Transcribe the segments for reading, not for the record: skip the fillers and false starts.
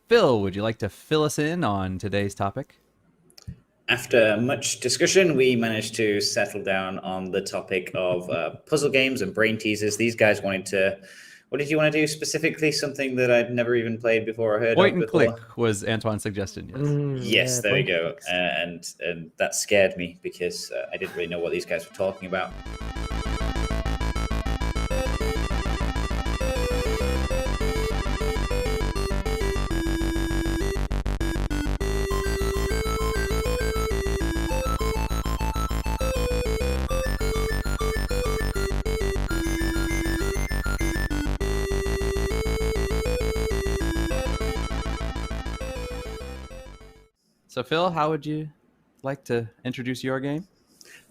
Phil, would you like to fill us in on today's topic? After much discussion, we managed to settle down on the topic of puzzle games and brain teasers. These guys wanted to. What did you want to do specifically? Something that I'd never even played before or heard Point of and before? click was Antoine's suggestion, yes. Yes, Yeah, there we point go. clicks. And that scared me because I didn't really know what these guys were talking about. So, Phil, how would you like to introduce your game?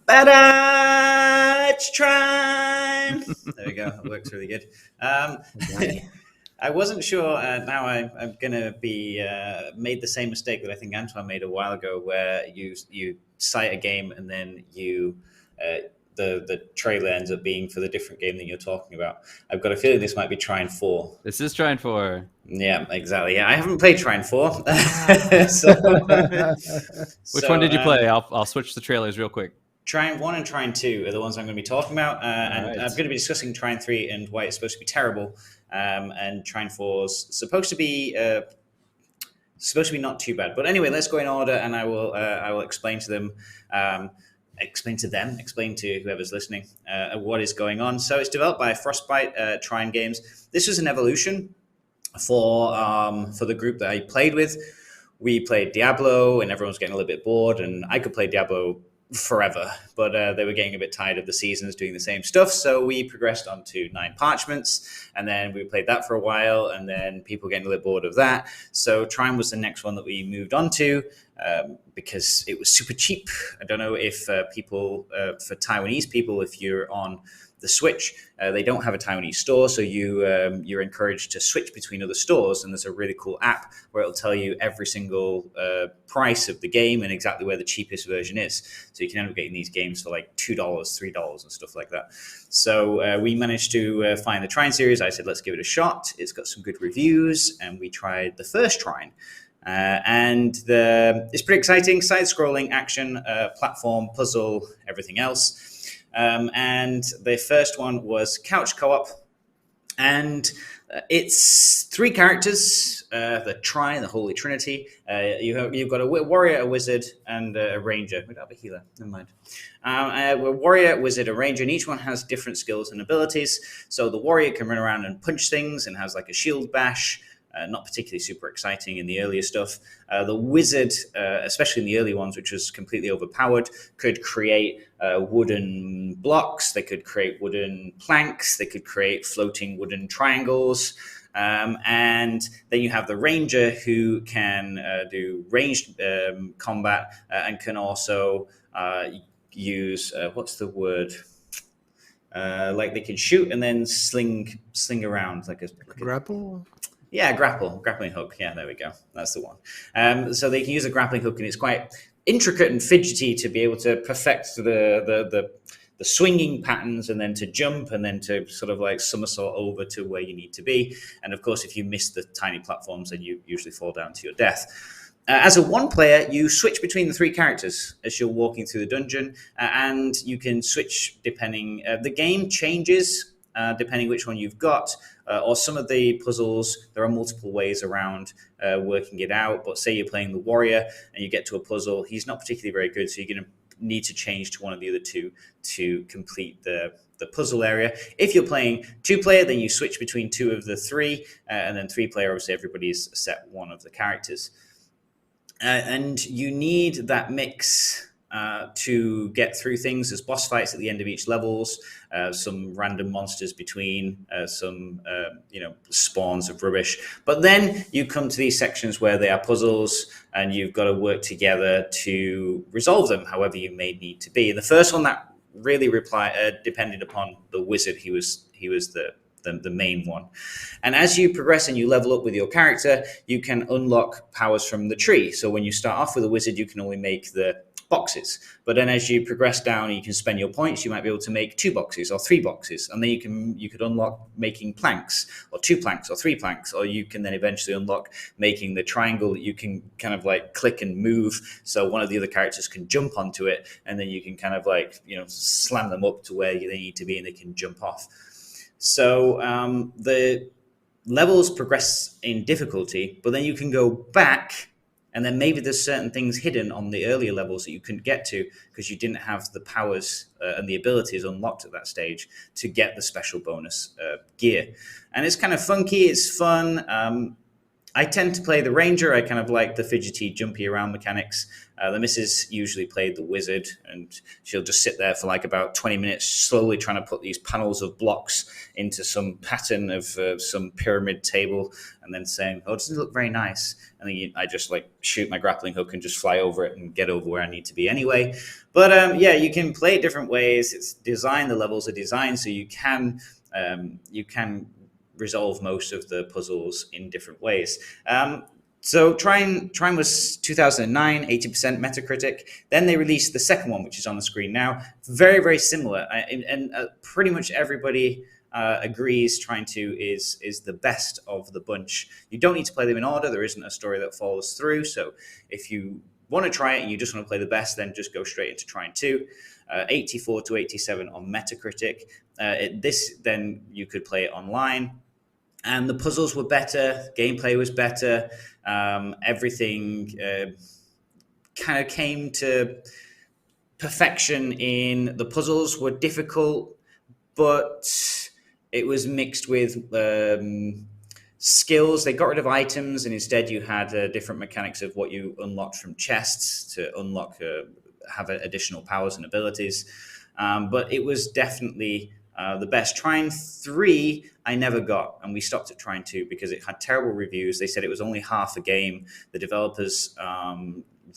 It's Trine! There we go. It works really good. I wasn't sure. Now I'm going to be made the same mistake that I think Antoine made a while ago, where you cite a game and then the trailer ends up being for the different game that you're talking about. I've got a feeling this might be Trine 4. This is Trine 4. Yeah, exactly. Yeah, I haven't played Trine 4. Which one did you play? I'll switch the trailers real quick. Trine 1 and Trine 2 are the ones I'm going to be talking about. And right. I'm going to be discussing Trine 3 and why it's supposed to be terrible. And Trine 4 is supposed to be not too bad. But anyway, let's go in order, and I will explain to them, explain to whoever's listening what is going on. So it's developed by Frostbite Trine Games. This was an evolution for the group that I played with. We played Diablo, and everyone was getting a little bit bored, and I could play Diablo forever, but they were getting a bit tired of the seasons doing the same stuff, so we progressed on to 9 Parchments, and then we played that for a while, and then people were getting a little bored of that, so Trine was the next one that we moved on to because it was super cheap. I don't know if people, for Taiwanese people, if you're on the Switch, they don't have a Taiwanese store, so you're encouraged to switch between other stores, and there's a really cool app where it'll tell you every single price of the game and exactly where the cheapest version is. So you can end up getting these games for like $2, $3 and stuff like that. So we managed to find the Trine series. I said, let's give it a shot. It's got some good reviews, and we tried the first Trine. It's pretty exciting, side-scrolling action, platform, puzzle, everything else. And the first one was couch co-op, and it's 3 characters, the Trine, the Holy Trinity. You've got a warrior, a wizard, and a ranger. Would that be a healer? Never mind. A warrior, wizard, a ranger, and each one has different skills and abilities. So the warrior can run around and punch things and has like a shield bash. Not particularly super exciting in the earlier stuff. The wizard, especially in the early ones, which was completely overpowered, could create wooden blocks. They could create wooden planks. They could create floating wooden triangles. And then you have the ranger, who can do ranged combat and can also use, what's the word? Like they can shoot and then sling around like a Grapple? Yeah, grappling hook. Yeah, there we go. That's the one. So they can use a grappling hook, and it's quite intricate and fidgety to be able to perfect the swinging patterns, and then to jump, and then to sort of like somersault over to where you need to be. And of course, if you miss the tiny platforms, then you usually fall down to your death. As a one player, you switch between the 3 characters as you're walking through the dungeon, and you can switch depending. The game changes depending which one you've got, or some of the puzzles, there are multiple ways around working it out. But say you're playing the warrior and you get to a puzzle, he's not particularly very good, so you're going to need to change to one of the other 2 to complete the puzzle area. If you're playing 2-player, then you switch between 2 of the 3, and then 3-player, obviously everybody's set one of the characters. And you need that mix to get through things. There's boss fights at the end of each levels, some random monsters between, some spawns of rubbish. But then you come to these sections where they are puzzles, and you've got to work together to resolve them, however you may need to be. And the first one that really depended upon the wizard. He was the main one. And as you progress and you level up with your character, you can unlock powers from the tree. So when you start off with a wizard, you can only make the boxes. But then as you progress down, you can spend your points. You might be able to make 2 boxes or 3 boxes, and then you could unlock making planks or 2 planks or 3 planks, or you can then eventually unlock making the triangle that you can kind of like click and move. So one of the other characters can jump onto it, and then you can kind of like slam them up to where they need to be, and they can jump off. So the levels progress in difficulty, but then you can go back, and then maybe there's certain things hidden on the earlier levels that you couldn't get to because you didn't have the powers and the abilities unlocked at that stage to get the special bonus gear. And it's kind of funky, it's fun. I tend to play the ranger. I kind of like the fidgety, jumpy around mechanics. The missus usually played the wizard, and she'll just sit there for like about 20 minutes, slowly trying to put these panels of blocks into some pattern of some pyramid table, and then saying, "Oh, doesn't it look very nice?" And then I just like shoot my grappling hook and just fly over it and get over where I need to be anyway. But yeah, you can play it different ways. It's designed. The levels are designed so you can resolve most of the puzzles in different ways. So Trine was 2009, 80% Metacritic. Then they released the second one, which is on the screen now. Very, very similar. And pretty much everybody agrees Trine 2 is the best of the bunch. You don't need to play them in order. There isn't a story that follows through. So if you want to try it and you just want to play the best, then just go straight into Trine 2. 84 to 87 on Metacritic. Then you could play it online. And the puzzles were better, gameplay was better, everything kind of came to perfection. In the puzzles were difficult, but it was mixed with skills. They got rid of items, and instead you had different mechanics of what you unlocked from chests to unlock, have additional powers and abilities. But it was definitely the best. Trine 3 I never got, and we stopped at Trine 2 because it had terrible reviews. They said it was only half a game. The developers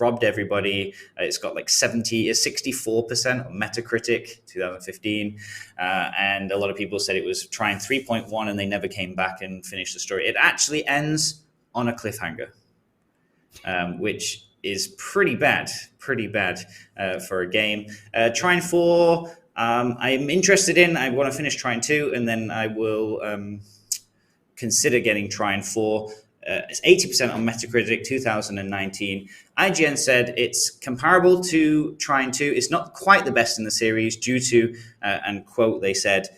robbed everybody. It's got like 64% on Metacritic 2015, and a lot of people said it was Trine 3.1, and they never came back and finished the story. It actually ends on a cliffhanger, which is pretty bad for a game. Trine 4 I'm interested in. I want to finish Trine 2, and then I will consider getting Trine 4. It's 80% on Metacritic, 2019. IGN said it's comparable to Trine 2. It's not quite the best in the series due to, and quote, they said,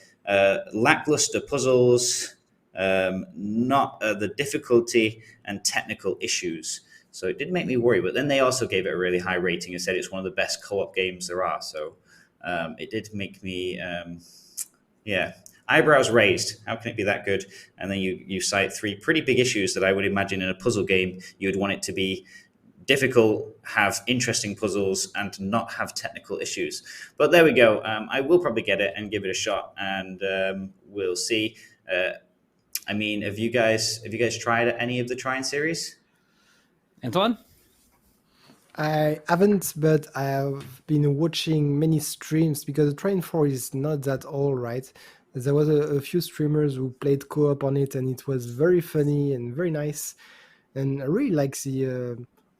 lackluster puzzles, not the difficulty, and technical issues. So it did make me worry, but then they also gave it a really high rating and said it's one of the best co-op games there are. So it did make me, eyebrows raised. How can it be that good? And then you cite 3 pretty big issues that I would imagine in a puzzle game you would want it to be difficult, have interesting puzzles, and not have technical issues. But there we go. I will probably get it and give it a shot, and we'll see. I mean, have you guys tried any of the Trine series? Antoine? I haven't, but I have been watching many streams because Trine 4 is not that old, right? There was a few streamers who played co-op on it, and it was very funny and very nice. And I really like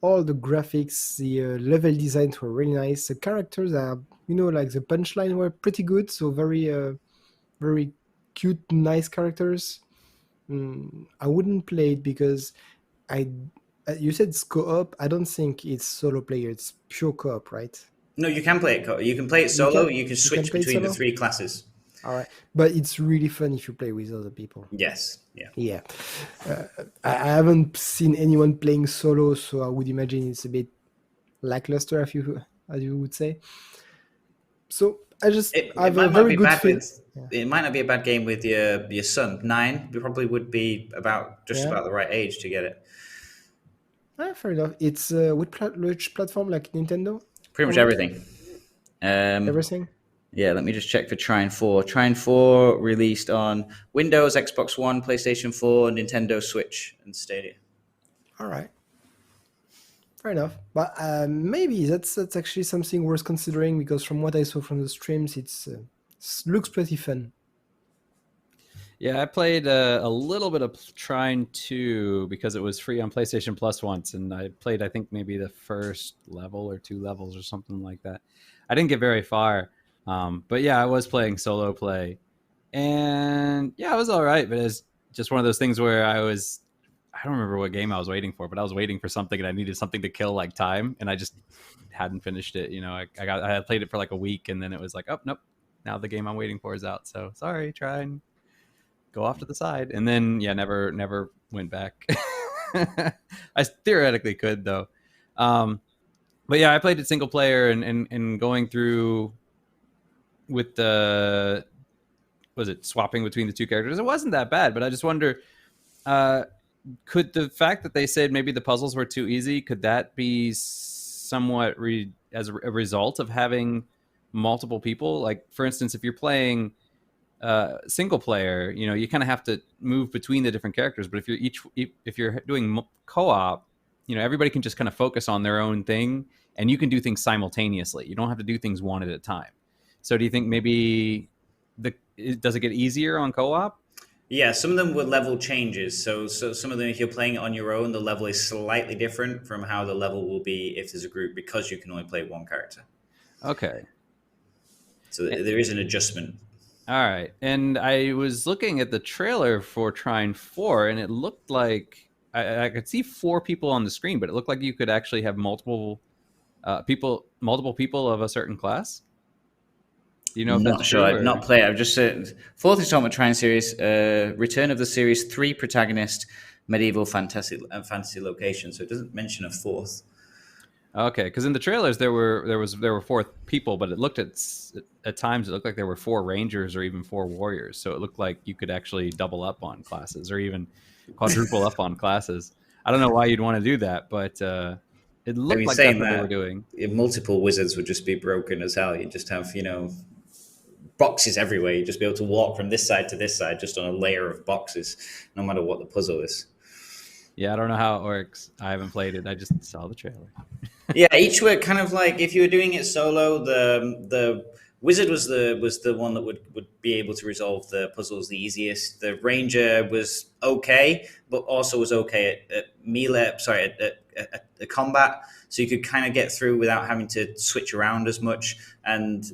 all the graphics, the level designs were really nice. The characters are, like the punchline were pretty good, so very cute, nice characters. I wouldn't play it because you said it's co-op. I don't think it's solo player. It's pure co-op, right? No, you can play it co-op. You can play it solo. You can switch between the 3 classes. All right, but it's really fun if you play with other people. Yes, yeah. I haven't seen anyone playing solo, so I would imagine it's a bit lackluster, as you would say. So I have a very good feel. It might not be a bad game with your son. 9 probably would be about the right age to get it. Fair enough. It's which platform, like Nintendo? Pretty much everything. Everything? Yeah, let me just check for Trine 4. Trine 4 released on Windows, Xbox One, PlayStation 4, Nintendo Switch, and Stadia. All right. Fair enough. But maybe that's actually something worth considering, because from what I saw from the streams, it looks pretty fun. Yeah, I played a little bit of Trine 2 because it was free on PlayStation Plus once, and I played, I think, maybe the first level or 2 levels or something like that. I didn't get very far, but yeah, I was playing solo play, and yeah, it was all right. But it's just one of those things where I don't remember what game I was waiting for, but I was waiting for something, and I needed something to kill like time, and I just hadn't finished it. I had played it for like a week, and then it was like, oh nope, now the game I'm waiting for is out. So sorry, Trine, go off to the side, and then yeah, never went back. I theoretically could though, but yeah, I played it single player, and going through with the was it swapping between the two characters. It wasn't that bad, but I just wonder, uh, could the fact that they said maybe the puzzles were too easy, could that be somewhat as a result of having multiple people? Like, for instance, if you're playing single player, you kind of have to move between the different characters. But if you're doing co-op, everybody can just kind of focus on their own thing, and you can do things simultaneously. You don't have to do things one at a time. So, do you think maybe does it get easier on co-op? Yeah, some of them were level changes. So some of them, if you're playing it on your own, the level is slightly different from how the level will be if there's a group, because you can only play one character. Okay. So there is an adjustment. All right. And I was looking at the trailer for Trine 4, and it looked like I could see 4 people on the screen, but it looked like you could actually have multiple people of a certain class. Do you know if that's Not sure. true? I've not played. I've just said fourth installment Trine series, return of the series, 3 protagonist, medieval fantasy location. So it doesn't mention a fourth. Okay, because in the trailers there were 4 people, but it looked at times it looked like there were 4 rangers or even 4 warriors. So it looked like you could actually double up on classes or even quadruple up on classes. I don't know why you'd want to do that, but it looked like that's what they were doing. Multiple wizards would just be broken as hell. You just have boxes everywhere. You just be able to walk from this side to this side just on a layer of boxes, no matter what the puzzle is. Yeah, I don't know how it works. I haven't played it. I just saw the trailer. Yeah, each were kind of like, if you were doing it solo, the wizard was the one that would be able to resolve the puzzles the easiest. The ranger was okay, but also was okay at melee. Sorry, at combat, so you could kind of get through without having to switch around as much. And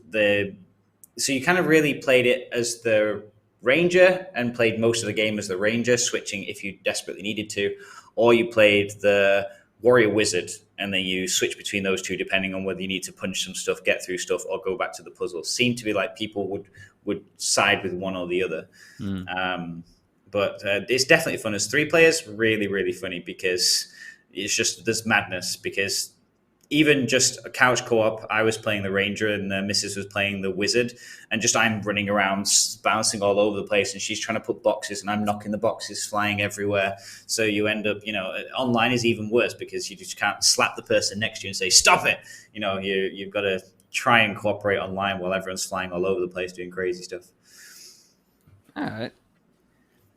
so you kind of really played it as the ranger and played most of the game as the ranger, switching if you desperately needed to, or you played the warrior wizard, and then you switch between those two depending on whether you need to punch some stuff, get through stuff, or go back to the puzzle. Seemed to be like people would side with one or the other. But it's definitely fun. As 3 players, really, really funny, because it's just this madness. Because even just a couch co-op, I was playing the ranger and Mrs. was playing the wizard, and just I'm running around bouncing all over the place, and she's trying to put boxes and I'm knocking the boxes flying everywhere. So you end up, online is even worse, because you just can't slap the person next to you and say stop it. You've got to try and cooperate online while everyone's flying all over the place doing crazy stuff. All right.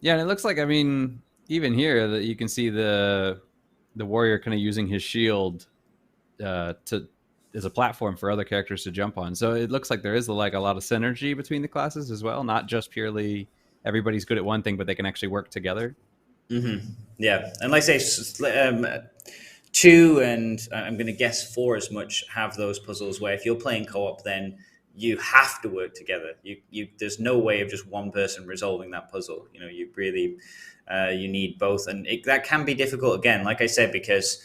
Yeah, and it looks like, even here that you can see the warrior kind of using his shield as a platform for other characters to jump on. So it looks like there is a lot of synergy between the classes as well, not just purely everybody's good at one thing, but they can actually work together. Mm-hmm. Yeah, and like I say, 2 and I'm going to guess 4 as much have those puzzles where if you're playing co-op, then you have to work together. There's no way of just one person resolving that puzzle. You really you need both, and that can be difficult again. Like I said, because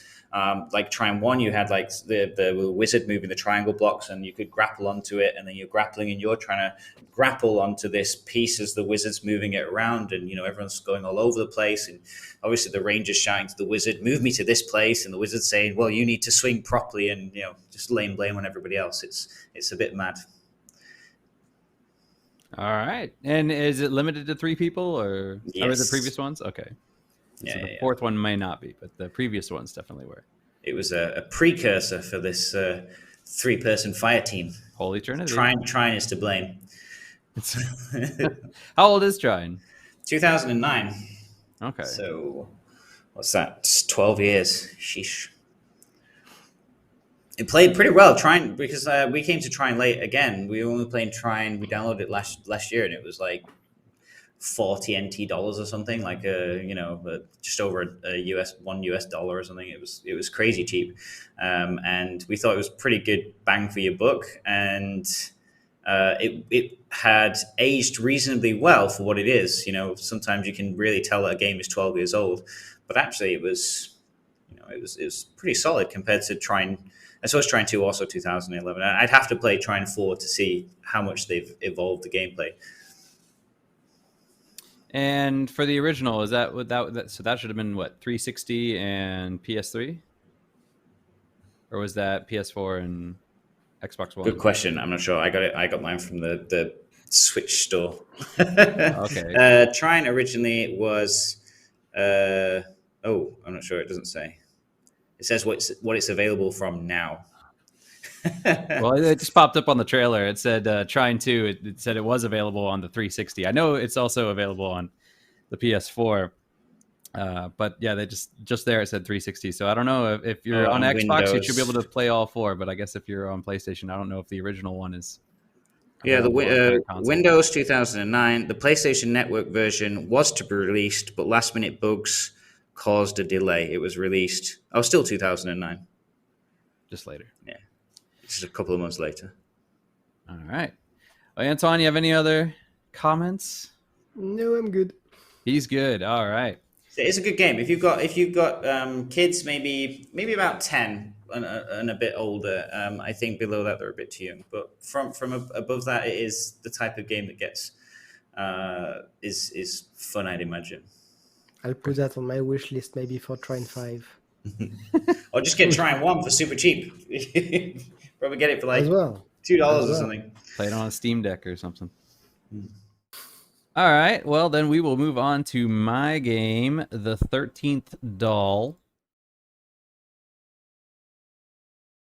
like Trine 1, you had like the wizard moving the triangle blocks, and you could grapple onto it, and then you're grappling and you're trying to grapple onto this piece as the wizard's moving it around, and everyone's going all over the place. And obviously the ranger's shouting to the wizard, move me to this place, and the wizard's saying, well, you need to swing properly, and just laying blame on everybody else. It's a bit mad. All right. And is it limited to 3 people, or Yes. the previous ones? Okay. So the 4th one may not be, but the previous ones definitely were. It was a precursor for this 3-person fire team. Holy Trinity. Trine is to blame. How old is Trine? 2009. Okay. So what's that? It's 12 years. Sheesh. It played pretty well. Trine, because we came to Trine late again. We were only playing Trine. We downloaded it last year, and it was like 40 NT dollars or something, like just over a $1 or something. It was crazy cheap, and we thought it was pretty good bang for your buck, and it had aged reasonably well for what it is. Sometimes you can really tell that a game is 12 years old, but actually it was pretty solid compared to Trine. I suppose Trine 2 also 2011. I'd have to play Trine 4 to see how much they've evolved the gameplay. And for the original, is that what that so that should have been what, 360 and PS3? Or was that PS4 and Xbox One? Good question. I'm not sure. I got mine from the Switch store. Okay. Trine originally was I'm not sure. It doesn't say. It says what it's available from now. Well, it just popped up on the trailer. It said Trine 2. It said it was available on the 360. I know it's also available on the PS4. But yeah, they just there it said 360. So I don't know if you're on Xbox, you should be able to play all four. But I guess if you're on PlayStation, I don't know if the original one is. Yeah, the Windows 2009. The PlayStation Network version was to be released, but last-minute bugs caused a delay. It was released. Still 2009. Just later. Yeah, just a couple of months later. All right. Well, Antoine, you have any other comments? No, I'm good. He's good. All right. It's a good game. If you've got kids, maybe about 10 and a bit older. I think below that they're a bit too young. But from above that, it is the type of game that gets is fun, I'd imagine. I'll put that on my wish list, maybe for Trine 5. Or just get Trine 1 for super cheap. Probably get it for like $2 or something. Play it on a Steam Deck or something. All right. Well, then we will move on to my game, The 13th Doll.